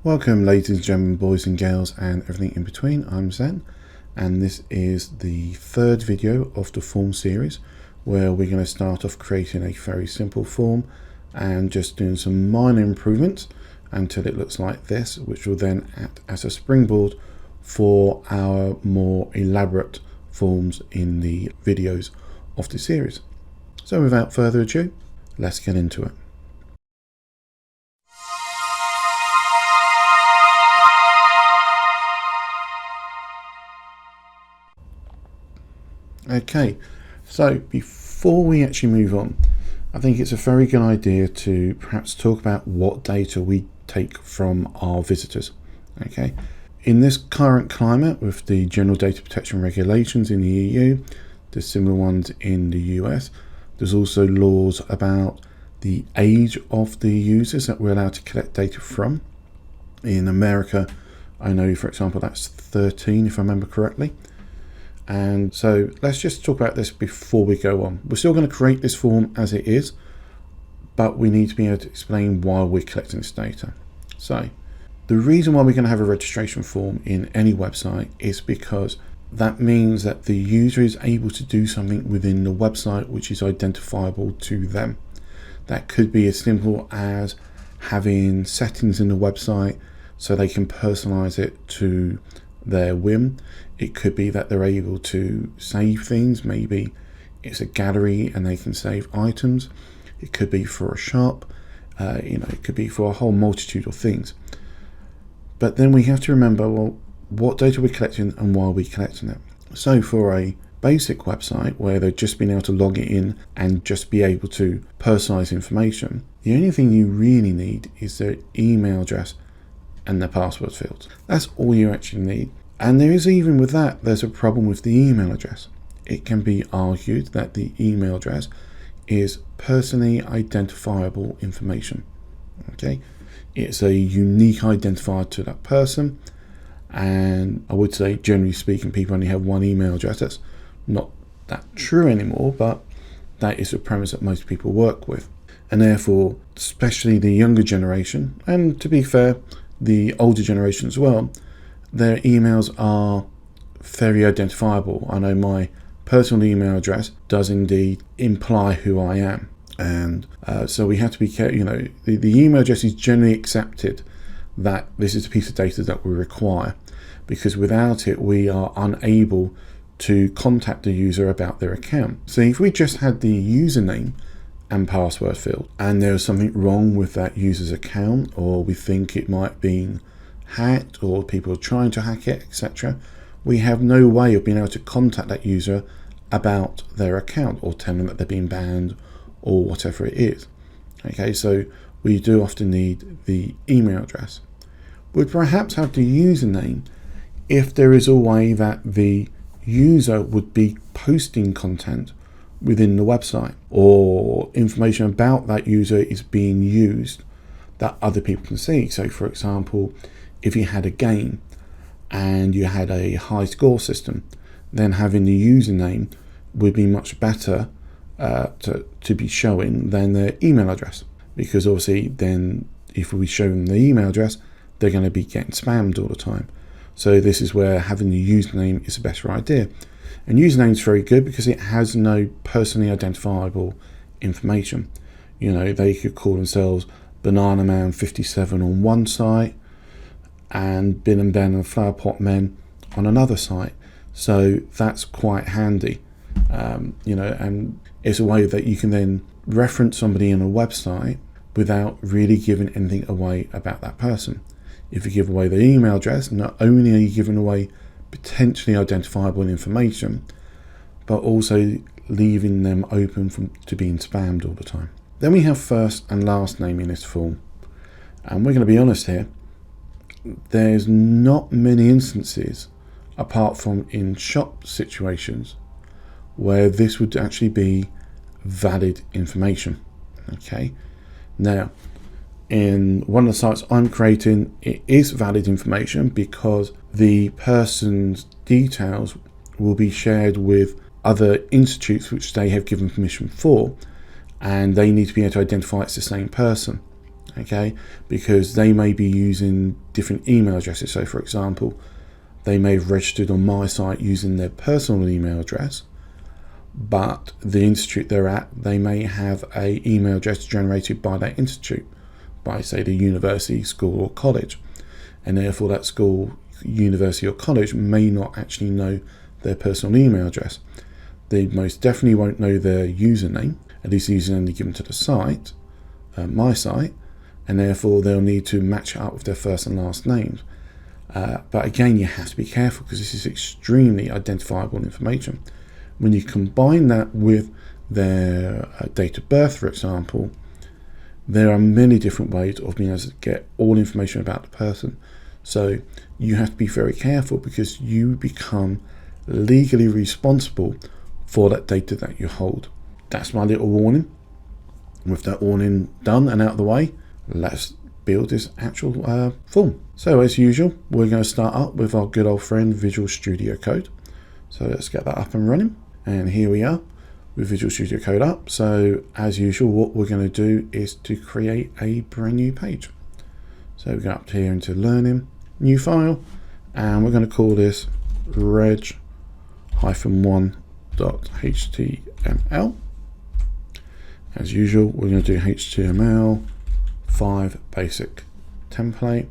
Welcome ladies and gentlemen, boys and girls and everything in between. I'm Zen and this is the third video of the form series where we're going to start off creating a very simple form and just doing some minor improvements until it looks like this, which will then act as a springboard for our more elaborate forms in the videos of the series. So without further ado, let's get into it. Okay, so before we actually move on, I think it's a very good idea to perhaps talk about what data we take from our visitors. Okay, in this current climate with the general data protection regulations in the EU, there's similar ones in the US. There's also laws about the age of the users that we're allowed to collect data from. In America, I know, for example, that's 13 if I remember correctly. And so let's just talk about this before we go on. We're still going to create this form as it is, but we need to be able to explain why we're collecting this data. So the reason why we're going to have a registration form in any website is because that means that the user is able to do something within the website which is identifiable to them. That could be as simple as having settings in the website so they can personalize it to their whim. It could be that they're able to save things. Maybe it's a gallery and they can save items. It could be for a shop. It could be for a whole multitude of things. But then we have to remember, well, what data we're collecting and why we're collecting it. So for a basic website where they've just been able to log it in and just be able to personalize information, the only thing you really need is their email address and their password fields. That's all you actually need. And there is, even with that, there's a problem with the email address. It can be argued that the email address is personally identifiable information. Okay, it's a unique identifier to that person. And I would say, generally speaking, people only have one email address. That's not that true anymore, but that is the premise that most people work with. And therefore, especially the younger generation, and to be fair, the older generation as well, their emails are very identifiable. I know my personal email address does indeed imply who I am. And so we have to be careful. The email address is generally accepted that this is a piece of data that we require, because without it, we are unable to contact the user about their account. So if we just had the username and password field and there was something wrong with that user's account, or we think it might be hacked or people are trying to hack it, etc., we have no way of being able to contact that user about their account or tell them that they're being banned or whatever it is. Okay, so we do often need the email address. We'd perhaps have the username if there is a way that the user would be posting content within the website, or information about that user is being used that other people can see. So for example, if you had a game and you had a high score system, then having the username would be much better to be showing than their email address, because obviously then if we show them the email address, they're going to be getting spammed all the time. So this is where having the username is a better idea. And username is very good because it has no personally identifiable information. They could call themselves Banana Man 57 on one site and Bin and Ben and Flower Pot Men on another site. So that's quite handy. And it's a way that you can then reference somebody in a website without really giving anything away about that person. If you give away their email address, not only are you giving away potentially identifiable information, but also leaving them open to being spammed all the time. Then we have first and last name in this form. And we're going to be honest here, there's not many instances, apart from in shop situations, where this would actually be valid information. Okay, now in one of the sites I'm creating, it is valid information because the person's details will be shared with other institutes which they have given permission for, and they need to be able to identify it's the same person. okay, because they may be using different email addresses. So for example, they may have registered on my site using their personal email address, but the institute they're at, they may have a email address generated by that institute, by say the university, school or college, and therefore that school, university or college may not actually know their personal email address. They most definitely won't know their username, at least the username given to the site, my site, and therefore they'll need to match it up with their first and last names. But again, you have to be careful because this is extremely identifiable information. When you combine that with their date of birth, for example, there are many different ways of being able to get all information about the person. So you have to be very careful because you become legally responsible for that data that you hold. That's my little warning. With that warning done and out of the way, let's build this actual form. So as usual, we're going to start up with our good old friend Visual Studio Code. So let's get that up and running. And here we are with Visual Studio Code up. So as usual, what we're going to do is to create a brand new page. So we go up here into Learning, New File, and we're going to call this reg-1.html. As usual, we're going to do HTML5 basic template.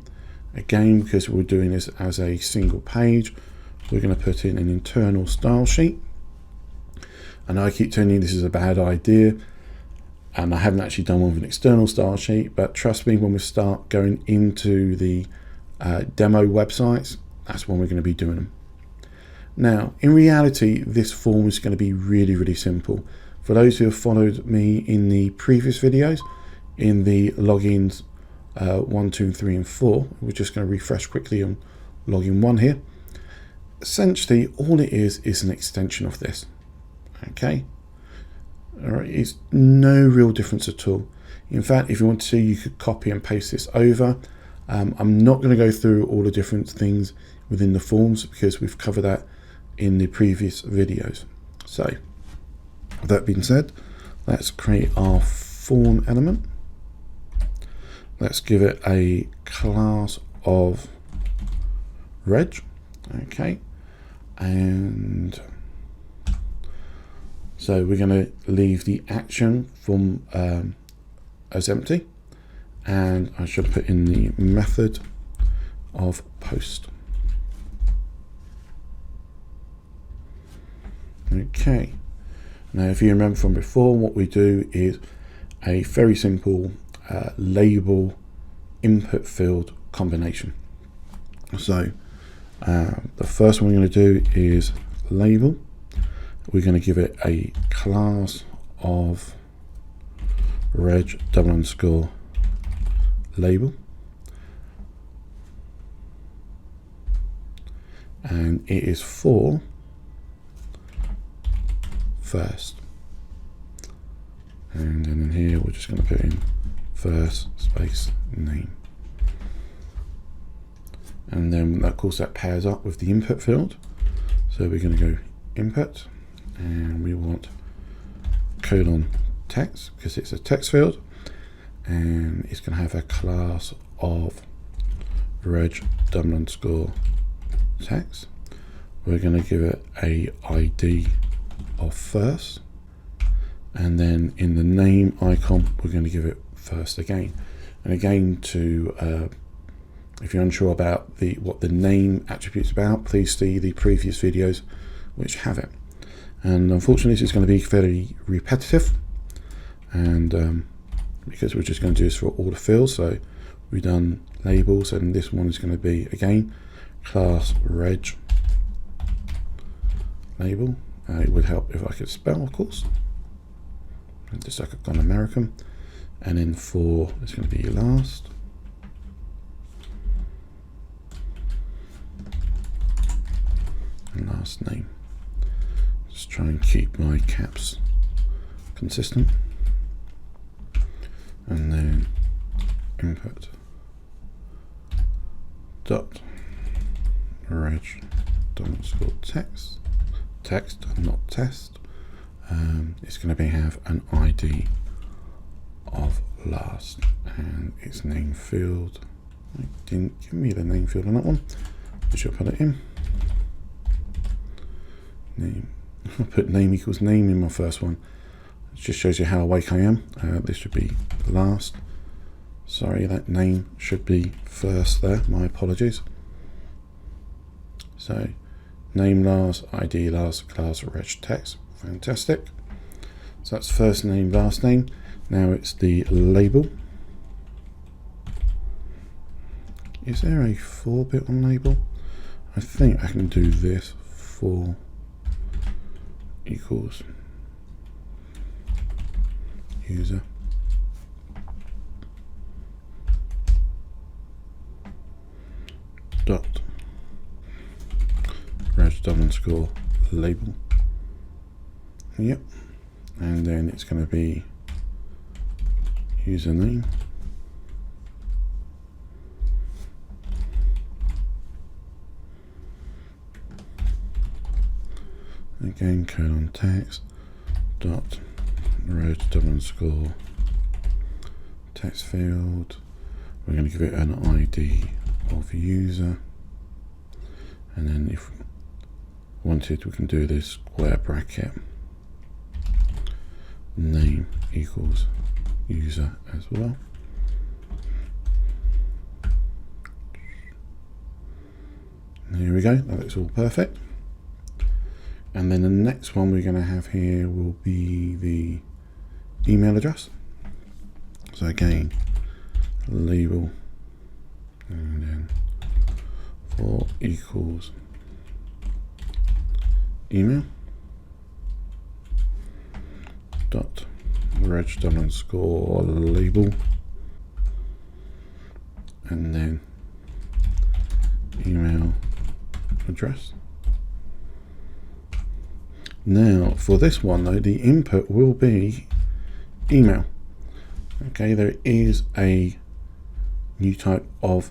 Again, because we're doing this as a single page, we're going to put in an internal style sheet. And I keep telling you this is a bad idea, and I haven't actually done one with an external style sheet, but trust me, when we start going into the demo websites, that's when we're going to be doing them. Now, in reality, this form is going to be really, really simple. For those who have followed me in the previous videos, in the logins 1, 2, 3, and 4, we're just going to refresh quickly on login 1 here. Essentially, all it is an extension of this. Okay, all right, it's no real difference at all. In fact, if you want to, you could copy and paste this over. I'm not going to go through all the different things within the forms because we've covered that in the previous videos. So that being said, let's create our form element. Let's give it a class of reg. Okay, and so we're going to leave the action from as empty, and I should put in the method of post. Okay, now if you remember from before, what we do is a very simple label input field combination. So the first one we're going to do is label. We're going to give it a class of reg_label, and it is for first. And then in here we're just going to put in first space name, and then of course that pairs up with the input field. So we're going to go input, and we want colon text because it's a text field, and it's going to have a class of reg_text. We're going to give it a ID of first, and then in the name icon we're going to give it first again. And again, to if you're unsure about what the name attribute's about, please see the previous videos which have it. And unfortunately this is going to be very repetitive, and because we're just going to do this for all the fields. So we've done labels, and this one is going to be again class reg label. It would help if I could spell, of course, just like I've gone American. And then for it's going to be last, and last name. Just try and keep my caps consistent, and then input dot reg underscore text, not test. It's going to have an ID of last, and its name field. It didn't give me the name field on that one. I should put it in. Name. I put name equals name in my first one. It just shows you how awake I am. This should be last. Sorry, that name should be first there. My apologies. So, name last, ID last, class reg text. Fantastic. So that's first name, last name. Now it's the label. Is there a 4-bit on label? I think I can do this. 4 equals user dot reg_label. Yep. And then it's going to be username again colon text dot reg_text field. We're going to give it an ID of user, and then if wanted we can do this square bracket name equals user as well. There we go, that looks all perfect. And then the next one we're going to have here will be the email address. So again, label, and then 4 equals email dot reg_label, and then email address. Now for this one though, the input will be email. Okay, there is a new type of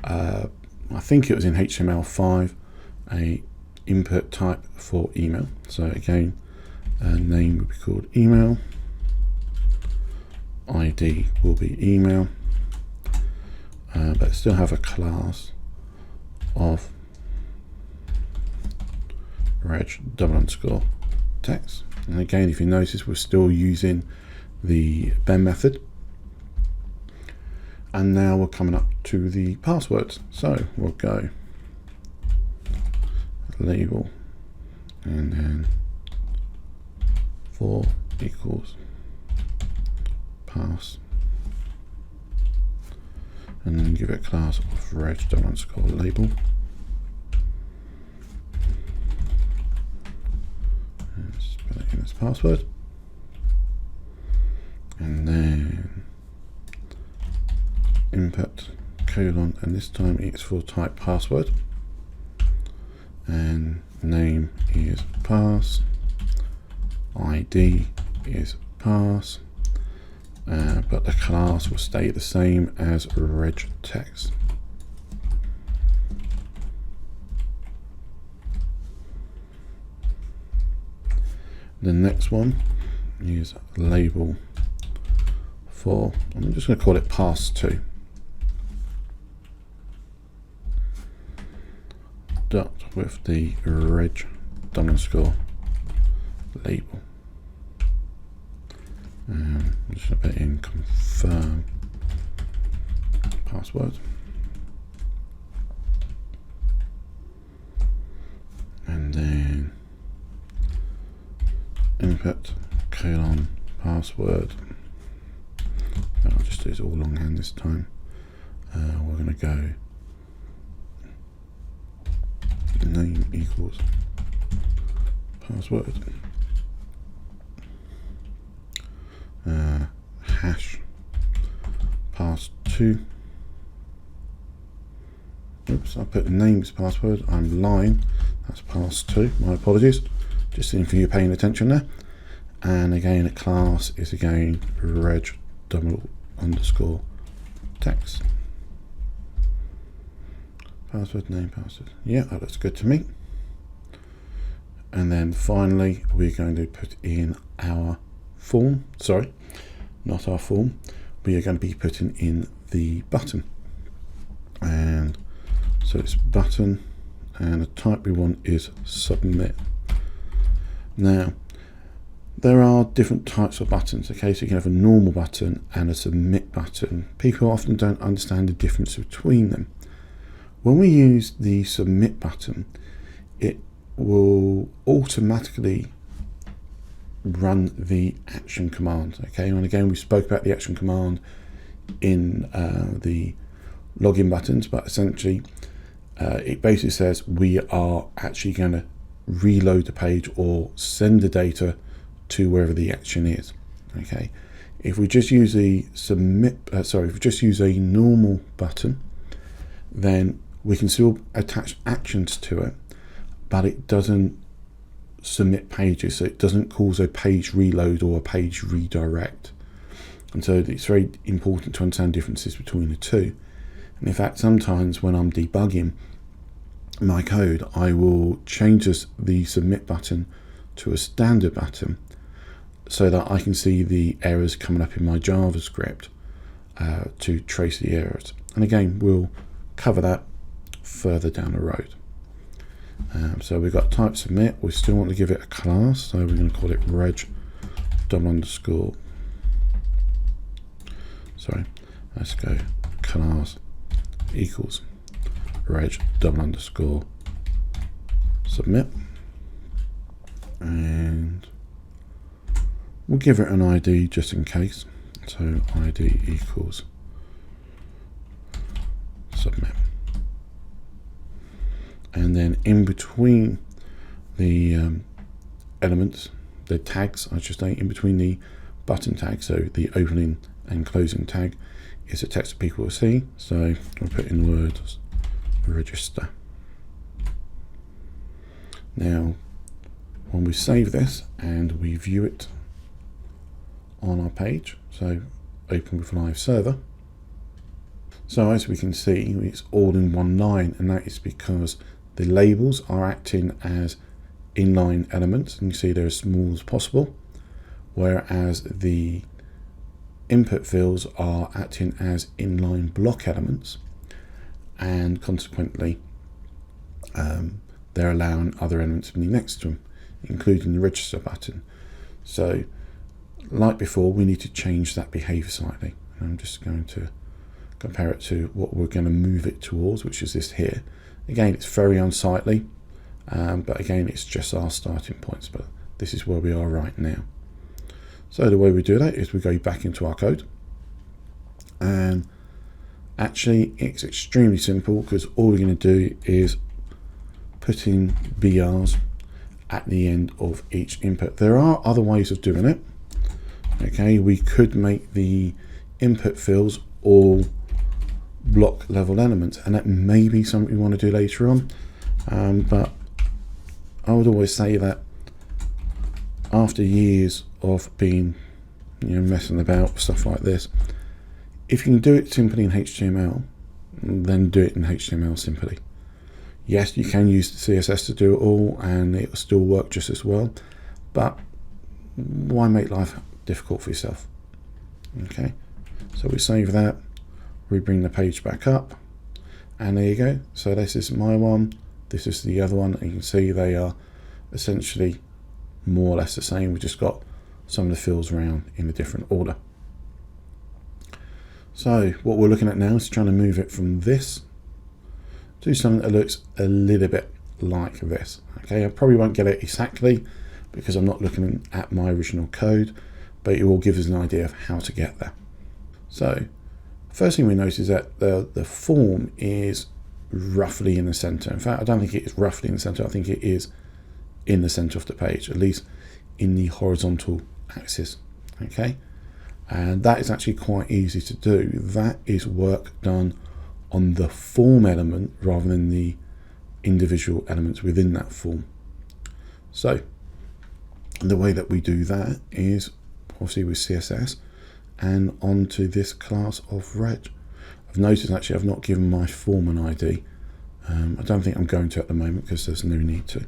I think it was in HTML5, a input type for email. So again, name will be called email, ID will be email, but still have a class of reg_text. And again, if you notice, we're still using the Ben method. And now we're coming up to the passwords. So we'll go label, and then 4 equals pass, and then give it a class of reg_label. Let's put it in as password, and then input colon, and this time it's for type password, and name is pass, ID is pass, but the class will stay the same as reg text. The next one is label for, I'm just going to call it pass2 dot with the reg_label. I'm just going to put in confirm password, and then input colon password. I'll just do it all longhand this time. We're going to go name equals password, hash pass2. Oops, I put name's password, I'm lying, that's pass2, my apologies, just seeing for you paying attention there. And again, a class is again reg_text. Password, name, password. Yeah, that looks good to me. And then finally, we're going to put in our form. Sorry, not our form. we are going to be putting in the button. And so it's button, and the type we want is submit. Now, there are different types of buttons, okay? So you can have a normal button and a submit button. People often don't understand the difference between them. When we use the submit button, it will automatically run the action command, okay? And again, we spoke about the action command in the login buttons, but essentially it basically says we are actually going to reload the page or send the data to wherever the action is, okay? If we just use a if we just use a normal button, then we can still attach actions to it, but it doesn't submit pages, so it doesn't cause a page reload or a page redirect. And so it's very important to understand differences between the two. And in fact, sometimes when I'm debugging my code, I will change the submit button to a standard button so that I can see the errors coming up in my JavaScript to trace the errors. And again, we'll cover that further down the road. So we've got type submit. We still want to give it a class, so we're going to call it reg _. Sorry, let's go class equals reg _ submit, and we'll give it an ID just in case. So ID equals submit. And then in between the elements, the tags, I should say, in between the button tag, so the opening and closing tag, is a text that people will see. So I'll put in the words register. Now, when we save this and we view it on our page, so open with live server, so as we can see, it's all in one line, and that is because the labels are acting as inline elements, and you see they're as small as possible, whereas the input fields are acting as inline block elements, and consequently they're allowing other elements to be next to them, including the register button. So like before, we need to change that behavior slightly. I'm just going to compare it to what we're going to move it towards, which is this here. Again, it's very unsightly, but again, it's just our starting points, but this is where we are right now. So the way we do that is we go back into our code, and actually it's extremely simple, because all we're going to do is put in BRs at the end of each input. There are other ways of doing it. Okay, we could make the input fields all block level elements, and that may be something we want to do later on, but I would always say that after years of being messing about with stuff like this, if you can do it simply in HTML, then do it in HTML simply. Yes, you can use the CSS to do it all, and it will still work just as well, but why make life difficult for yourself? Okay, so we save that, we bring the page back up, and there you go. So this is my one, this is the other one, and you can see they are essentially more or less the same. We just got some of the fields around in a different order. So what we're looking at now is trying to move it from this to something that looks a little bit like this. Okay, I probably won't get it exactly because I'm not looking at my original code, but it will give us an idea of how to get there. So first thing we notice is that the form is roughly in the center. In fact, I don't think it is roughly in the center. I think it is in the center of the page, at least in the horizontal axis. Okay, and that is actually quite easy to do. That is work done on the form element rather than the individual elements within that form. So the way that we do that is obviously with CSS and onto this class of reg. I've noticed actually I've not given my form an ID. I don't think I'm going to at the moment because there's no need to.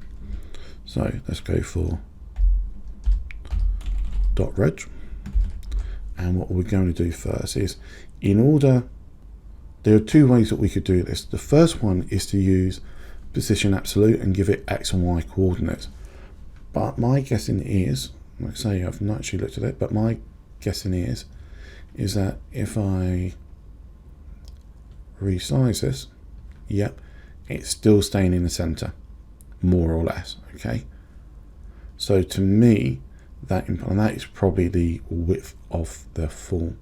So let's go for .reg, And what we're going to do first is, there are two ways that we could do this. The first one is to use position absolute and give it X and Y coordinates. But my guessing is, like I say, I've not actually looked at it, but my guessing is that if I resize this, yep, it's still staying in the center, more or less, okay? So to me, that is probably the width of the form.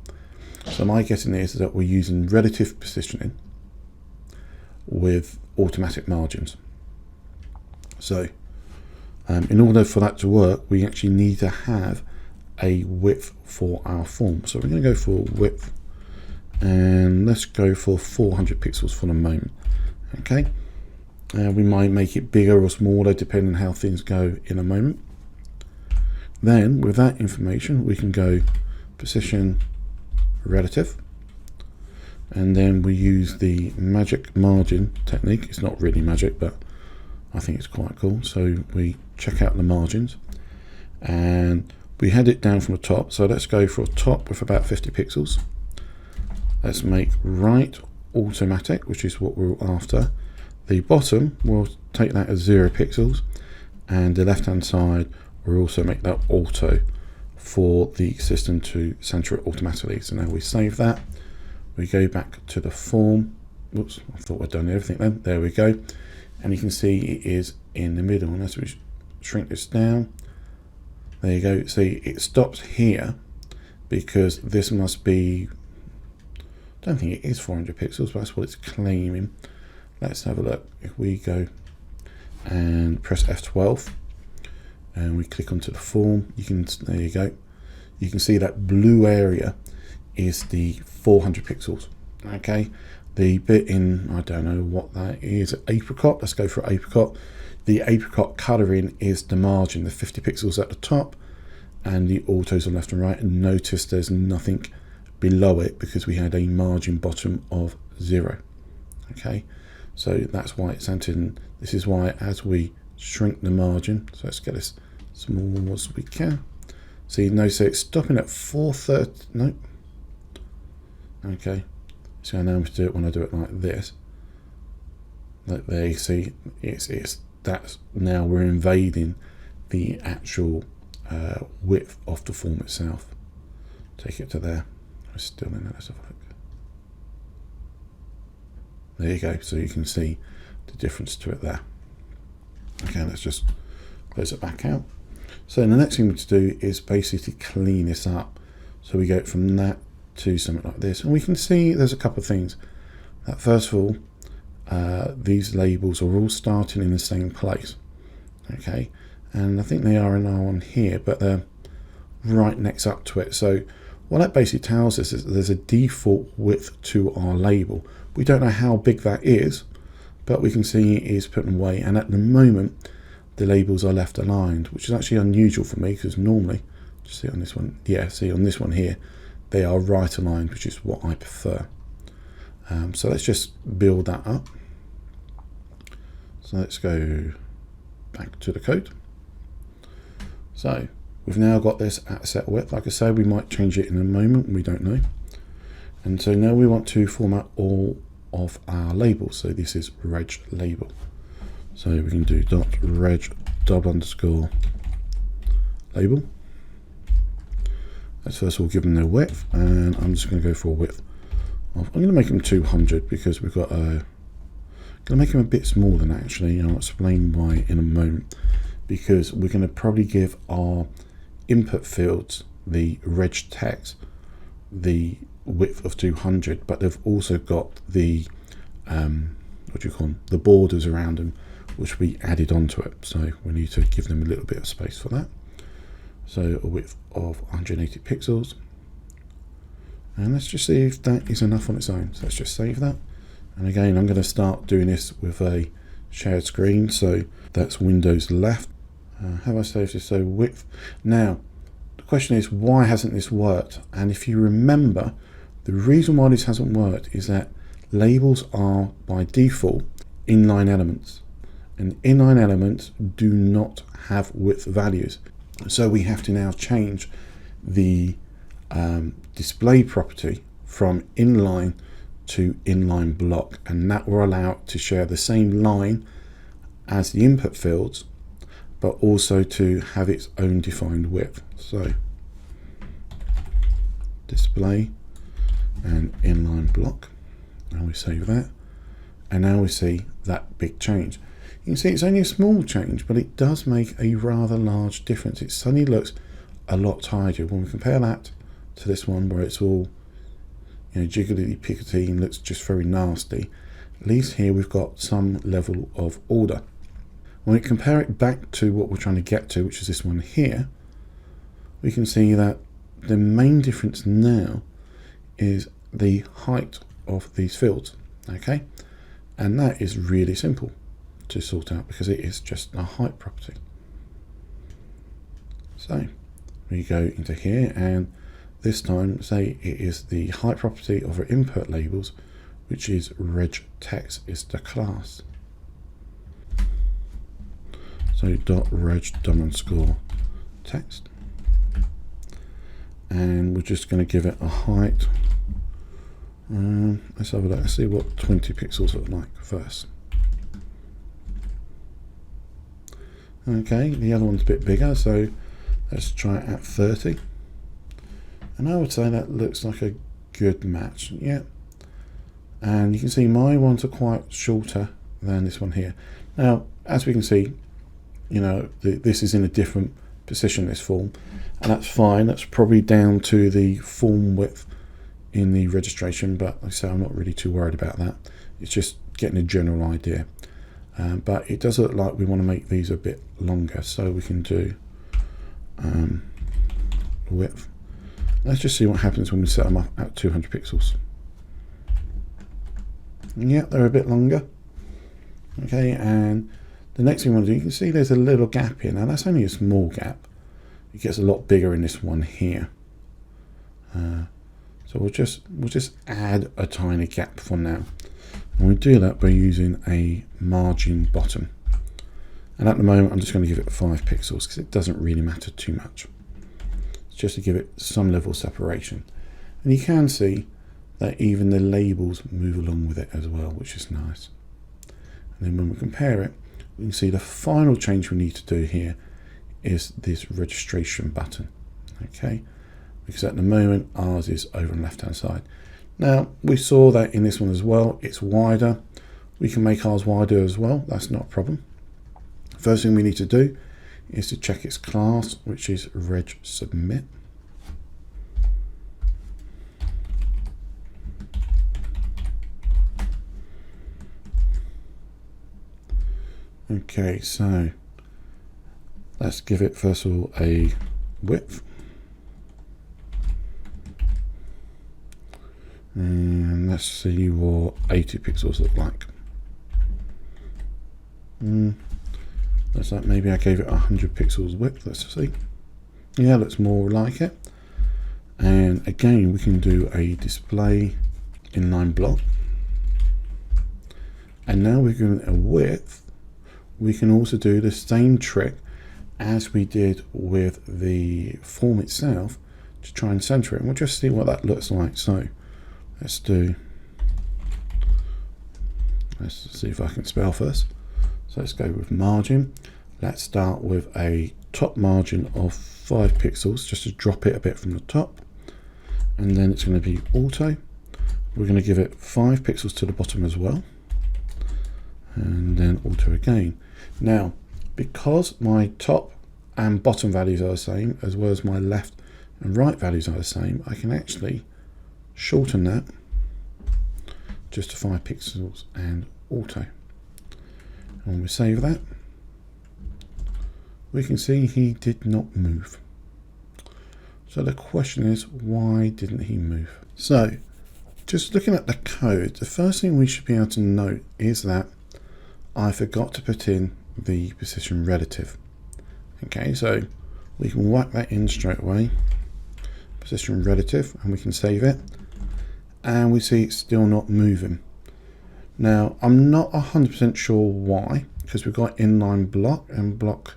So my guessing is that we're using relative positioning with automatic margins. So in order for that to work, we actually need to have a width for our form. So we're going to go for width, and let's go for 400 pixels for the moment. Okay, we might make it bigger or smaller depending on how things go in a moment. Then with that information, we can go position relative, and then we use the magic margin technique. It's not really magic, but I think it's quite cool. So we check out the margins and we head it down from the top. So let's go for a top with about 50 pixels. Let's make right automatic, which is what we're after. The bottom, we'll take that as 0 pixels, and the left hand side we'll also make that auto for the system to center it automatically. So now we save that, we go back to the form. Whoops, I thought I'd done everything then. There we go, and you can see it is in the middle. And as we shrink this down, there you go. See, it stops here because this must be, I don't think it is 400 pixels, but that's what it's claiming. Let's have a look. If we go and press F12 and we click onto the form, there you go. You can see that blue area is the 400 pixels. Okay, the bit in, I don't know what that is, apricot. Let's go for apricot. The apricot coloring is the margin, the 50 pixels at the top, and the autos on left and right. And notice there's nothing below it because we had a margin bottom of 0. Okay, so that's why it's entered. This is why as we shrink the margin, so let's get this small as we can. See, no, so it's stopping at 430. No. Okay. So now I'm going to do it when I do it like this. Like there, you see, that's now we're invading the actual width of the form itself. Take it to there. We're still in there. Let's have a look. There you go. So you can see the difference to it there. Okay, let's just close it back out. So the next thing to do is basically clean this up. So we go from that to something like this, and we can see there's a couple of things. That first of all, these labels are all starting in the same place. Okay, and I think they are now on here, but they're right next up to it. So what that basically tells us is that there's a default width to our label. We don't know how big that is, but we can see it is put away, and at the moment the labels are left aligned, which is actually unusual for me because normally, just see on this one, yeah, see on this one here, they are right aligned, which is what I prefer. So let's just build that up. So let's go back to the code. So we've now got this at set width. Like I say, we might change it in a moment, we don't know. And so now we want to format all of our labels. So this is reg label. So we can do .reg _label. Let's first of all give them their width, and I'm just going to go for a width of, I'm going to make them 200 because we've got going to make them a bit smaller than actually. I'll explain why in a moment, because we're going to probably give our input fields, the reg text, the width of 200, but they've also got the what do you call them, the borders around them, which we added onto it. So we need to give them a little bit of space for that. So a width of 180 pixels, and let's just see if that is enough on its own. So let's just save that, and again I'm going to start doing this with a shared screen, so that's Windows left. Have I saved this? So width. Now the question is, why hasn't this worked? And if you remember, the reason why this hasn't worked is that labels are by default inline elements, and inline elements do not have width values. So we have to now change the display property from inline to inline block, and that will allow it to share the same line as the input fields, but also to have its own defined width. So display and inline block, and we save that, and now we see that big change. You can see it's only a small change, but it does make a rather large difference. It suddenly looks a lot tidier when we compare that to this one where it's all, you know, jiggly pickety and looks just very nasty. At least here we've got some level of order. When we compare it back to what we're trying to get to, which is this one here, we can see that the main difference now is the height of these fields, okay? And that is really simple to sort out because it is just a height property. So we go into here, and this time say it is the height property of our input labels, which is reg text is the class. So dot reg underscore text, and we're just going to give it a height. Let's have a look. Let's see what 20 pixels look like first. Okay, the other one's a bit bigger, so let's try it at 30. And I would say that looks like a good match. Yeah. And you can see my ones are quite shorter than this one here. Now, as we can see, you know, this is in a different position, this form, and that's fine. That's probably down to the form width in the registration, but like I say, I'm not really too worried about that. It's just getting a general idea. But it does look like we want to make these a bit longer, so we can do width. Let's just see what happens when we set them up at 200 pixels. Yeah, they're a bit longer. Okay, and the next thing we want to do, you can see there's a little gap here. Now that's only a small gap. It gets a lot bigger in this one here. So we'll just add a tiny gap for now. And we do that by using a margin bottom. And at the moment, I'm just going to give it 5 pixels because it doesn't really matter too much. It's just to give it some level of separation. And you can see that even the labels move along with it as well, which is nice. And then when we compare it, we can see the final change we need to do here is this registration button. Okay, because at the moment ours is over on the left hand side. Now we saw that in this one as well, it's wider. We can make ours wider as well, that's not a problem. First thing we need to do is to check its class, which is reg submit. Okay, so let's give it first of all a width. And let's see what 80 pixels look like. Looks like maybe I gave it 100 pixels width. Let's see. Yeah, looks more like it. And again, we can do a display inline block. And now we're giving it a width. We can also do the same trick as we did with the form itself to try and center it. And we'll just see what that looks like. So let's see if I can spell first. So let's go with margin. Let's start with a top margin of 5 pixels just to drop it a bit from the top. And then it's going to be auto. We're going to give it 5 pixels to the bottom as well. And then auto again. Now, because my top and bottom values are the same, as well as my left and right values are the same, I can actually shorten that just to 5 pixels and auto. And when we save that, we can see he did not move. So the question is, why didn't he move? So just looking at the code, the first thing we should be able to note is that I forgot to put in the position relative. Okay, so we can whack that in straight away, position relative, and we can save it. And we see it's still not moving. Now, I'm not 100% sure why, because we've got inline block and block.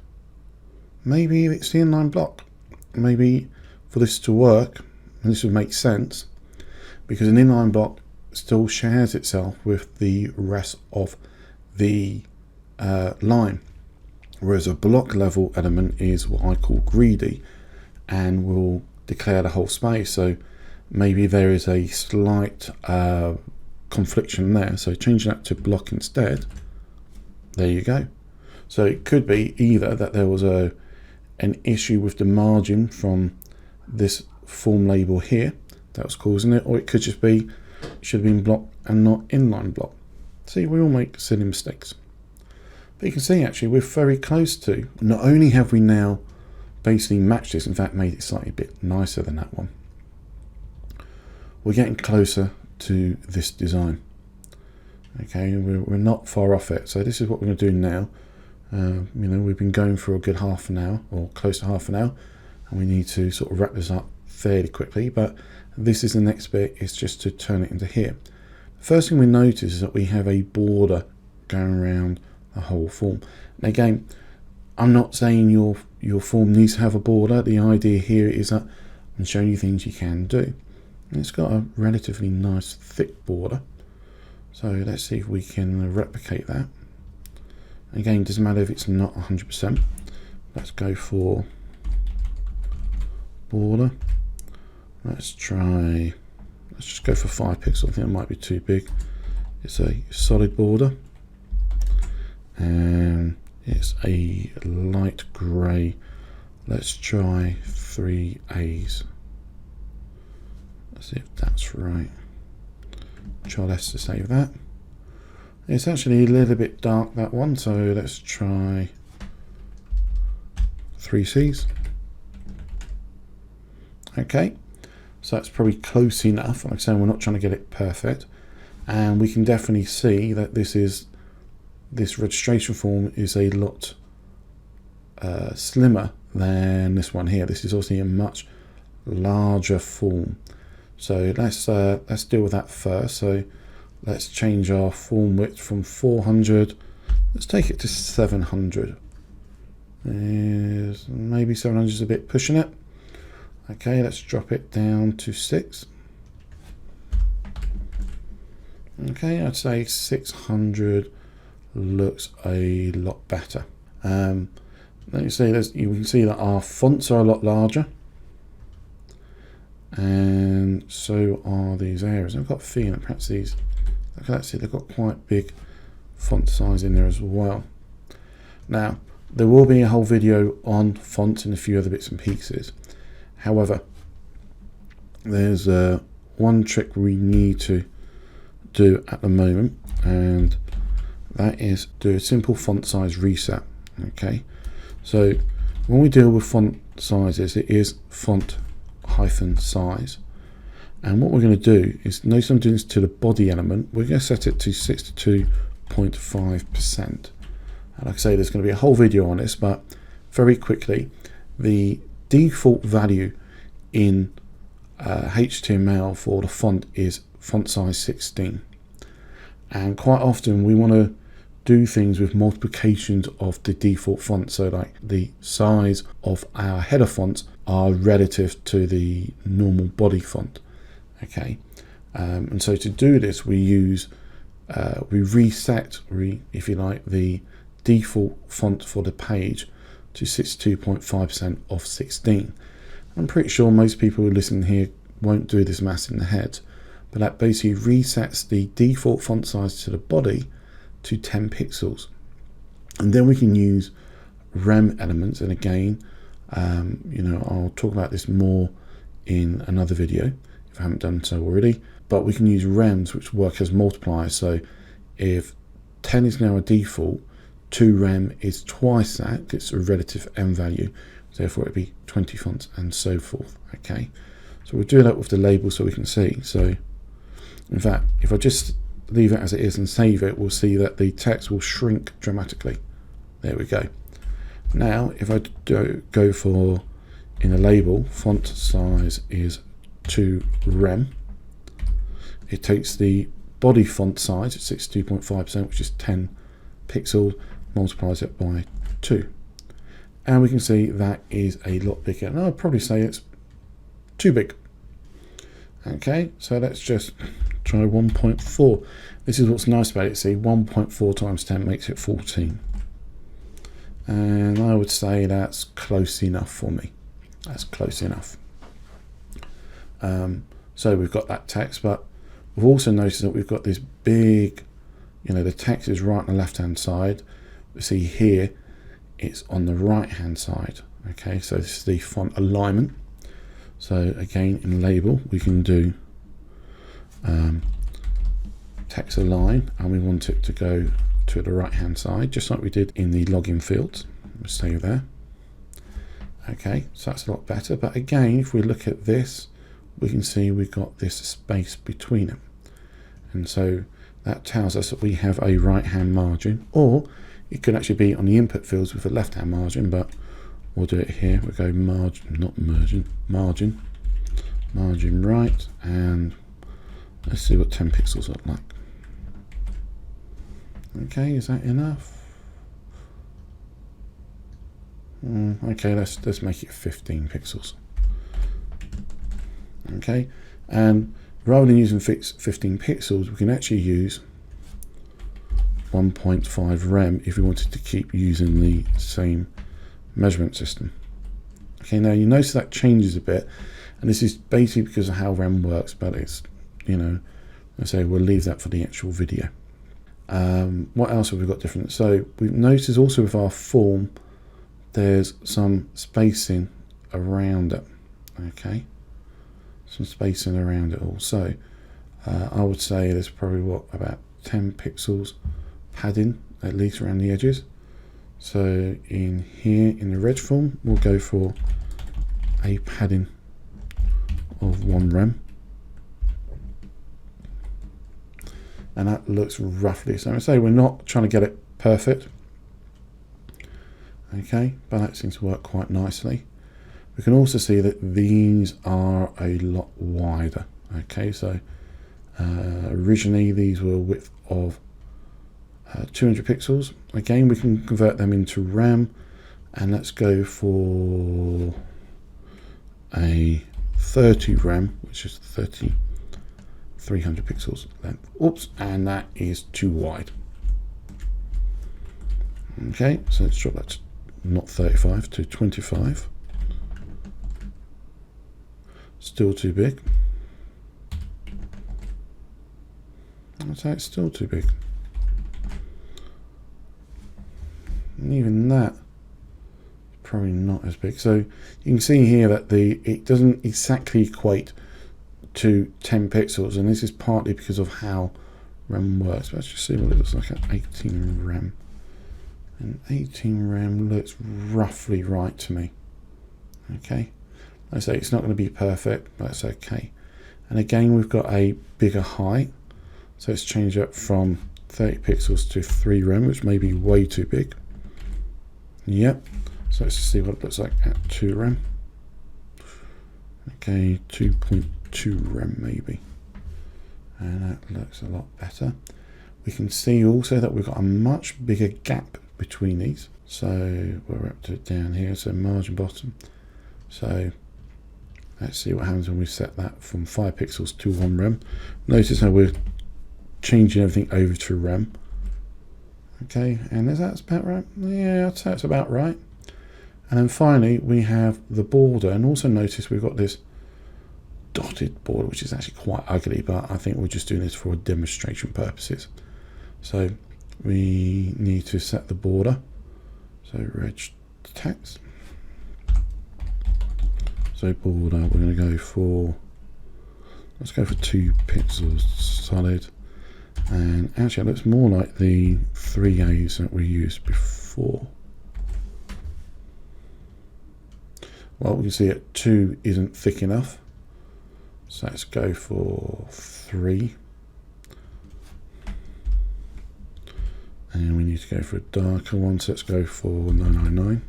Maybe it's the inline block. Maybe for this to work, And this would make sense because an inline block still shares itself with the rest of the line, whereas a block level element is what I call greedy and will declare the whole space. So maybe there is a slight confliction there, so changing that to block instead, there you go. So it could be either that there was an issue with the margin from this form label here that was causing it, or it could just be it should have been block and not inline block. See, we all make silly mistakes. But you can see actually we're very close to, not only have we now basically matched this, in fact made it slightly a bit nicer than that one, we're getting closer to this design. Okay, we're not far off it. So this is what we're going to do now. You know, we've been going for a good half an hour or close to half an hour, and we need to sort of wrap this up fairly quickly, but this is the next bit, is just to turn it into here. The first thing we notice is that we have a border going around the whole form. And again, I'm not saying your form needs to have a border. The idea here is that I'm showing you things you can do. And it's got a relatively nice thick border. So let's see if we can replicate that. Again, it doesn't matter if it's not 100%. Let's go for border. Let's just go for 5 pixels. I think it might be too big. It's a solid border. And it's a light grey. Let's try 3 A's. Let's see if that's right. Control S to save that. It's actually a little bit dark, that one, so let's try 3 C's. Okay, so that's probably close enough. Like I said, we're not trying to get it perfect, and we can definitely see that this registration form is a lot slimmer than this one here. This is obviously a much larger form. So let's deal with that first. So let's change our form width from 400. Let's take it to 700. Maybe 700 is a bit pushing it. Okay, let's drop it down to 6. Okay, I'd say 600 looks a lot better. Let me see, you can see that our fonts are a lot larger, and so are these areas. I've got a feeling that perhaps these, let's see, they've got quite big font size in there as well. Now, there will be a whole video on fonts and a few other bits and pieces. However, there's one trick we need to do at the moment, and that is do a simple font size reset. Okay, so when we deal with font sizes, it is font hyphen size, and what we're going to do is, notice I'm doing this to the body element. We're going to set it to 62.5%. And like I say, there's going to be a whole video on this, but very quickly, the default value in HTML for the font is font size 16, and quite often we want to do things with multiplications of the default font, so like the size of our header fonts are relative to the normal body font. Okay, and so to do this, we use we reset, if you like, the default font for the page to 62.5% of 16. I'm pretty sure most people who listen here won't do this math in their head, but that basically resets the default font size to the body to 10 pixels. And then we can use rem elements, and again, you know, I'll talk about this more in another video if I haven't done so already, but we can use rems which work as multipliers. So if 10 is now a default, 2 rem is twice that, it's a relative m value, therefore it'd be 20 fonts and so forth. Okay, so we'll do that with the label so we can see. So in fact, if I just leave it as it is and save it, we'll see that the text will shrink dramatically. There we go. Now if I go for, in a label, font size is 2 rem, it takes the body font size at 62.5%, which is 10 pixels, multiplies it by 2, and we can see that is a lot bigger. And I'd probably say it's too big. Okay, so let's just try 1.4. This is what's nice about it. See, 1.4 times 10 makes it 14. And I would say that's close enough for me. That's close enough. So we've got that text, but we've also noticed that we've got this big, the text is right on the left-hand side. We see here, it's on the right-hand side. Okay, so this is the font alignment. So again, in label, we can do text align, and we want it to go to the right-hand side, just like we did in the login fields. We'll stay there. Okay, so that's a lot better. But again, if we look at this, we can see we've got this space between them. And so that tells us that we have a right-hand margin, or it could actually be on the input fields with a left-hand margin, but we'll do it here. We'll go margin right, and let's see what 10 pixels look like. Okay, is that enough? Okay, let's make it 15 pixels. Okay, and rather than using 15 pixels, we can actually use 1.5 rem if we wanted to keep using the same measurement system. Okay, now you notice that changes a bit, and this is basically because of how rem works, but it's, I say we'll leave that for the actual video. What else have we got different? So we've noticed also with our form, there's some spacing around it. Okay, some spacing around it all. So I would say there's probably about 10 pixels padding at least around the edges. So in here in the reg form, we'll go for a padding of 1 rem, and that looks roughly, so I say we're not trying to get it perfect, okay, but that seems to work quite nicely. We can also see that these are a lot wider. Okay, so originally these were a width of 200 pixels. Again, we can convert them into rem, and let's go for a 30 rem, which is 300 pixels length. Oops, and that is too wide. Okay, so let's drop that to not 35 to 25. Still too big. I'd say it's still too big. And even that, probably not as big. So you can see here that it doesn't exactly equate to 10 pixels, and this is partly because of how rem works. Let's just see what it looks like at 18 rem. And 18 rem looks roughly right to me. Okay, I say it's not going to be perfect, but it's okay. And again, we've got a bigger height, so let's change it from 30 pixels to 3 rem, which may be way too big. Yep, so let's see what it looks like at 2 rem. Okay, 2.2 rem maybe, and that looks a lot better. We can see also that we've got a much bigger gap between these, so we're up to down here, so margin bottom. So let's see what happens when we set that from 5 pixels to 1 rem. Notice how we're changing everything over to rem. Okay, and is that about right? Yeah, I'd say it's about right. And then finally we have the border, and also notice we've got this dotted border, which is actually quite ugly, but I think we're just doing this for demonstration purposes. So we need to set the border. So reg text. So border, we're going to go for, let's go for 2 pixels solid. And actually it looks more like the 3As that we used before. Well, we can see that 2 isn't thick enough. So let's go for 3. And we need to go for a darker one, so let's go for 999.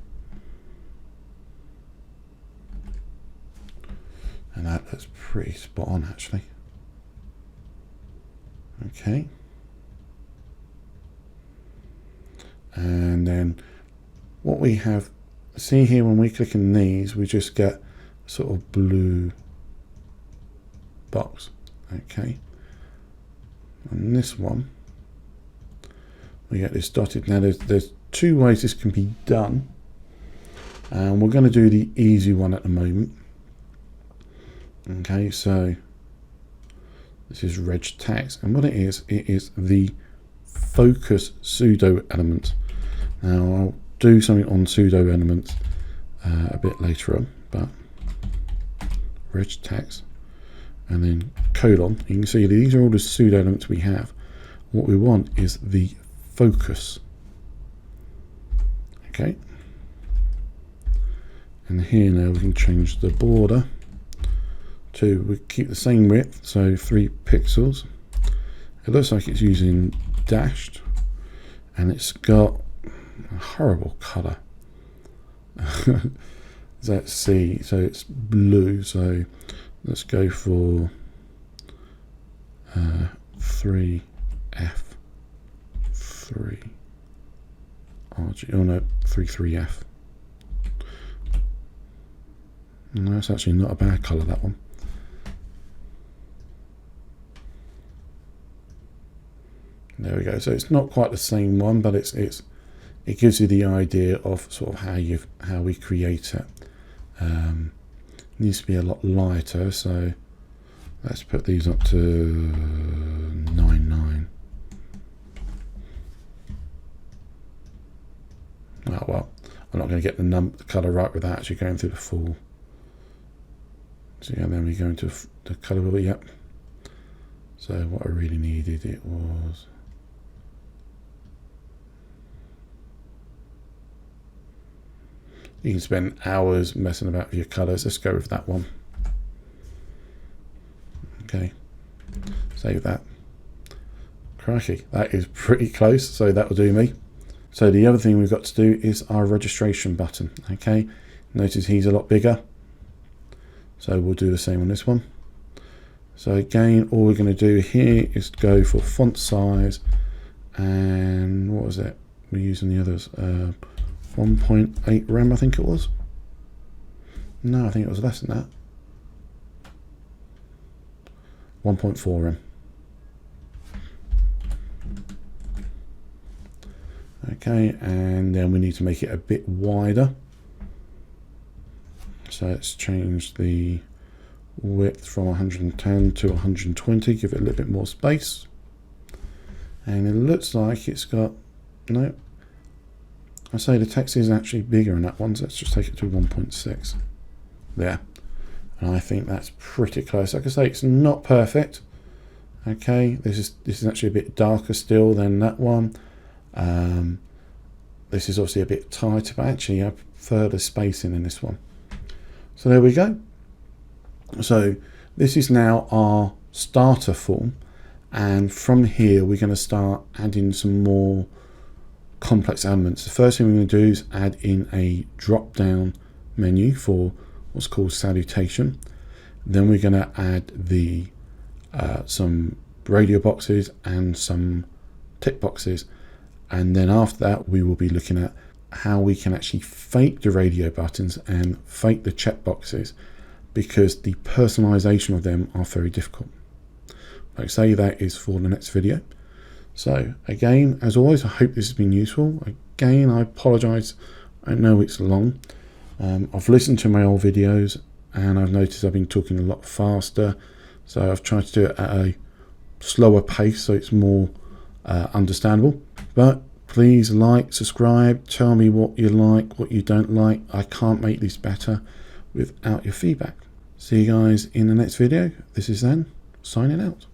And that looks pretty spot on actually. Okay. And then what we have, see here when we click on these, we just get sort of blue box. Okay, and this one we get this dotted. Now there's two ways this can be done, and we're going to do the easy one at the moment. Okay, so this is reg text, and what it is the focus pseudo element. Now I'll do something on pseudo elements a bit later on, but reg text and then colon. You can see these are all the pseudo elements we have. What we want is the focus. Okay, and here now we can change the border to, we keep the same width, so 3 pixels. It looks like it's using dashed, and it's got a horrible color. Let's see, so it's blue, so let's go for 3F3 RG, oh no, 33F. No, that's actually not a bad color, that one. There we go. So it's not quite the same one, but it gives you the idea of sort of how we create it. It needs to be a lot lighter, so let's put these up to 9.9. Oh well, I'm not going to get the color right without actually going through the full. So yeah, then we go into the color wheel. Yep. So what I really needed, it was. You can spend hours messing about with your colors. Let's go with that one. Okay, save that. Crikey, that is pretty close, so that will do me. So the other thing we've got to do is our registration button. Okay, notice he's a lot bigger, so we'll do the same on this one. So again, all we're going to do here is go for font size, and what was it we're using the others, 1.8 rem I think it was. No, I think it was less than that. 1.4 rem. Okay, and then we need to make it a bit wider. So let's change the width from 110 to 120, give it a little bit more space. And it looks like it's got, no, I say the text is actually bigger in that one, so let's just take it to 1.6 there. And I think that's pretty close. Like I say, it's not perfect. Okay, this is actually a bit darker still than that one. This is obviously a bit tighter, but actually I prefer the spacing in this one. So there we go. So this is now our starter form, and from here we're going to start adding some more complex elements. The first thing we're going to do is add in a drop down menu for what's called salutation. Then we're going to add the some radio boxes and some tick boxes, and then after that we will be looking at how we can actually fake the radio buttons and fake the check boxes, because the personalization of them are very difficult. Like I say, that is for the next video. So again, as always, I hope this has been useful. Again, I apologize, I know it's long. I've listened to my old videos and I've noticed I've been talking a lot faster, so I've tried to do it at a slower pace so it's more understandable. But please like, subscribe, tell me what you like, what you don't like. I can't make this better without your feedback. See you guys in the next video. This is Zen, signing out.